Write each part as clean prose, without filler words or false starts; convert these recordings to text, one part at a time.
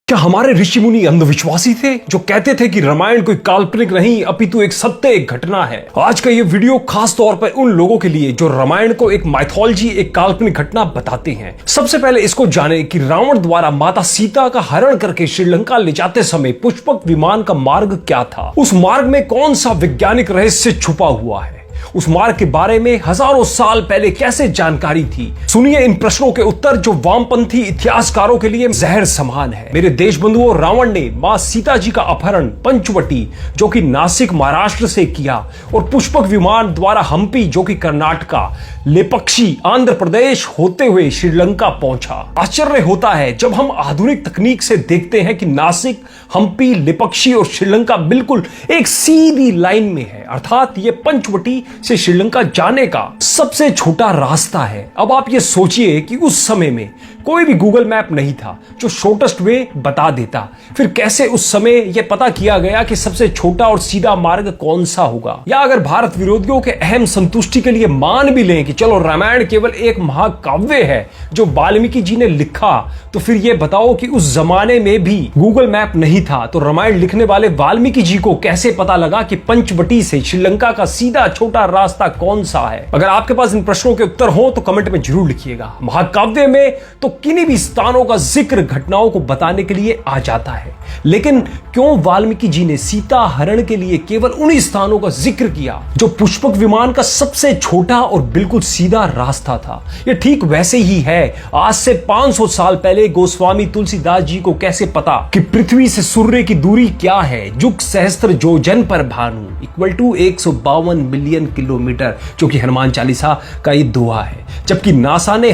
क्या हमारे ऋषि मुनि अंधविश्वासी थे जो कहते थे कि रामायण कोई काल्पनिक नहीं अपितु एक सत्य एक घटना है। आज का ये वीडियो खास तौर पर उन लोगों के लिए जो रामायण को एक माइथोलॉजी एक काल्पनिक घटना बताते हैं। सबसे पहले इसको जाने कि रावण द्वारा माता सीता का हरण करके श्रीलंका ले जाते समय पुष्पक विमान का मार्ग क्या था, उस मार्ग में कौन सा वैज्ञानिक रहस्य छुपा हुआ है, उस मार्ग के बारे में हजारों साल पहले कैसे जानकारी थी। सुनिए इन प्रश्नों के उत्तर जो वामपंथी इतिहासकारों के लिए जहर समान है। मेरे देश बंधुओं, रावण ने मां सीता जी का अपहरण पंचवटी जो कि नासिक महाराष्ट्र से किया और पुष्पक विमान द्वारा हम्पी जो कि कर्नाटका, लेपक्षी आंध्र प्रदेश होते हुए श्रीलंका पहुंचा। आश्चर्य होता है जब हम आधुनिक तकनीक से देखते हैं कि नासिक, हम्पी, लेपक्षी और श्रीलंका बिल्कुल एक सीधी लाइन में है, अर्थात ये पंचवटी से श्रीलंका जाने का सबसे छोटा रास्ता है। अब आप ये सोचिए कि उस समय में कोई भी गूगल मैप नहीं था जो शॉर्टेस्ट वे बता देता, फिर कैसे उस समय यह पता किया गया कि सबसे छोटा और सीधा मार्ग कौन सा होगा। या अगर भारत विरोधियों के अहम संतुष्टि के लिए मान भी लें कि चलो रामायण केवल एक महाकाव्य है जो वाल्मीकि जी ने लिखा, तो फिर यह बताओ कि उस जमाने में भी गूगल मैप नहीं था तो रामायण लिखने वाले वाल्मीकि जी को कैसे पता लगा कि पंचवटी से श्रीलंका का सीधा छोटा रास्ता कौन सा है। अगर आपके पास इन प्रश्नों के उत्तर हो तो कमेंट में जरूर लिखिएगा। महाकाव्य में तो किन्हीं भी स्थानों का जिक्र घटनाओं को बताने के लिए आ जाता है, लेकिन क्यों वाल्मीकि जी ने सीता हरण के लिए केवल उन्हीं स्थानों का जिक्र किया जो पुष्पक विमान का सबसे छोटा और बिल्कुल सीधा रास्ता था। यह ठीक वैसे ही है आज से 500 साल पहले गोस्वामी तुलसीदास जी को कैसे पता कि पृथ्वी से सूर्य की दूरी क्या है, जुग सहस्त्र योजन पर भानु इक्वल टू 152 मिलियन किलोमीटर, जो कि हनुमान चालीसा का ये दोहा है। जबकि नासा ने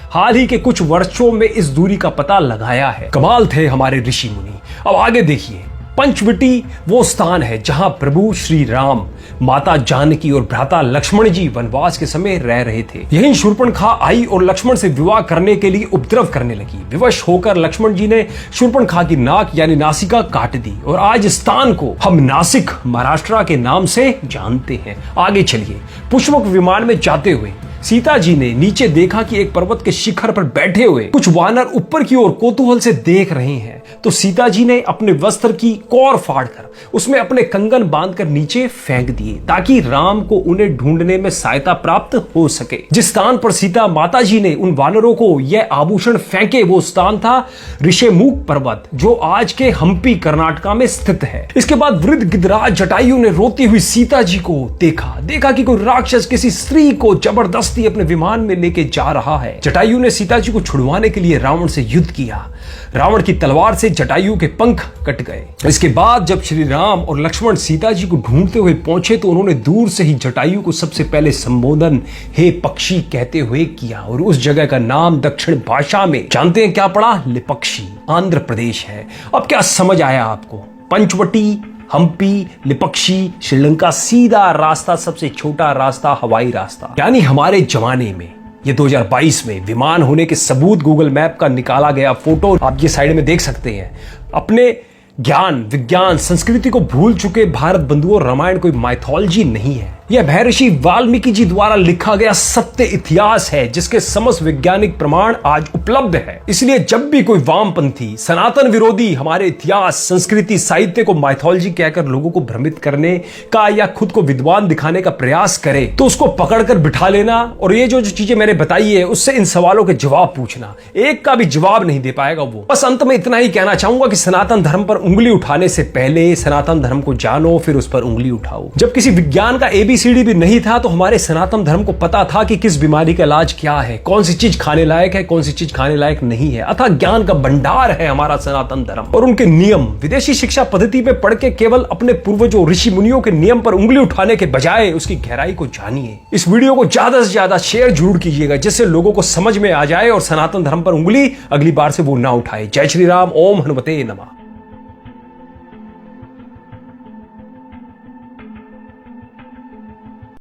हाल ही के कुछ वर्षों में इस दूरी का पता लगाया है। कमाल थे हमारे ऋषि मुनि। अब आगे देखिए, पंचवटी वो स्थान है जहां प्रभु श्री राम, माता जानकी और भ्राता लक्ष्मण जी वनवास के समय रह रहे थे। यहीं शूर्पणखा आई और लक्ष्मण से विवाह करने के लिए उपद्रव करने लगी। विवश होकर लक्ष्मण जी ने शूर्पणखा की नाक यानी नासिका काट दी और आज स्थान को हम नासिक महाराष्ट्र के नाम से जानते हैं। आगे चलिए, पुष्पक विमान में जाते हुए सीता जी ने नीचे देखा कि एक पर्वत के शिखर पर बैठे हुए कुछ वानर ऊपर की ओर कौतूहल से देख रहे हैं। तो सीता जी ने अपने वस्त्र की कौर फाड़कर उसमें अपने कंगन बांधकर नीचे फेंक दिए ताकि राम को उन्हें ढूंढने में सहायता प्राप्त हो सके। जिस स्थान पर सीता माता जी ने उन वानरों को यह आभूषण फेंके वो स्थान था ऋषिमुख पर्वत, जो आज के हम्पी कर्नाटका में स्थित है। इसके बाद वृद्ध गिद्धराज जटायु ने रोती हुई सीता जी को देखा कि कोई राक्षस किसी स्त्री को जबरदस्ती अपने विमान में लेके जा रहा है। जटायु ने सीता जी को छुड़वाने के लिए रावण से युद्ध किया। रावण की तलवार से जटायु के पंख कट गए। इसके बाद जब श्री राम और लक्ष्मण सीता जी को ढूंढते हुए पहुंचे तो उन्होंने दूर से ही जटायु को सबसे पहले संबोधन हे पक्षी कहते हुए किया और उस जगह का नाम दक्षिण भाषा में जानते हैं क्या पड़ा? लेपक्षी आंध्र प्रदेश है। अब क्या समझ आया आपको? पंचवटी, हम्पी, लेपक्षी, श्रीलंका सीधा रास्ता, सबसे छोटा रास्ता हवाई रास्ता। यानी हमारे जमाने में ये 2022 में विमान होने के सबूत गूगल मैप का निकाला गया फोटो आप ये साइड में देख सकते हैं। अपने ज्ञान, विज्ञान, संस्कृति को भूल चुके भारत बंधुओं, रामायण कोई माइथोलॉजी नहीं है। यह महर्षि वाल्मीकि जी द्वारा लिखा गया सत्य इतिहास है जिसके समस्त वैज्ञानिक प्रमाण आज उपलब्ध है। इसलिए जब भी कोई वामपंथी, सनातन विरोधी हमारे इतिहास, संस्कृति, साहित्य को माइथोलॉजी कहकर लोगों को भ्रमित करने का या खुद को विद्वान दिखाने का प्रयास करे तो उसको पकड़कर बिठा लेना और ये जो चीजें मैंने बताई है उससे इन सवालों के जवाब पूछना। एक का भी जवाब नहीं दे पाएगा वो। बस अंत में इतना ही कहना चाहूंगा कि सनातन धर्म पर उंगली उठाने से पहले सनातन धर्म को जानो, फिर उस पर उंगली उठाओ। जब किसी विज्ञान का ABCD भी नहीं था तो हमारे सनातन धर्म को पता था कि किस बीमारी का इलाज क्या है, कौन सी चीज खाने लायक है, कौन सी चीज खाने लायक नहीं है। अथाह ज्ञान का भंडार है हमारा सनातन धर्म और उनके नियम। विदेशी शिक्षा पद्धति में पढ़ के केवल अपने पूर्वजों ऋषि मुनियों के नियम पर उंगली उठाने के बजाय उसकी गहराई को जानिए। इस वीडियो को ज्यादा से ज्यादा शेयर जरूर कीजिएगा जिससे लोगों को समझ में आ जाए और सनातन धर्म पर उंगली अगली बार से वो ना उठाए। जय श्री राम, ओम हनुमते नमः।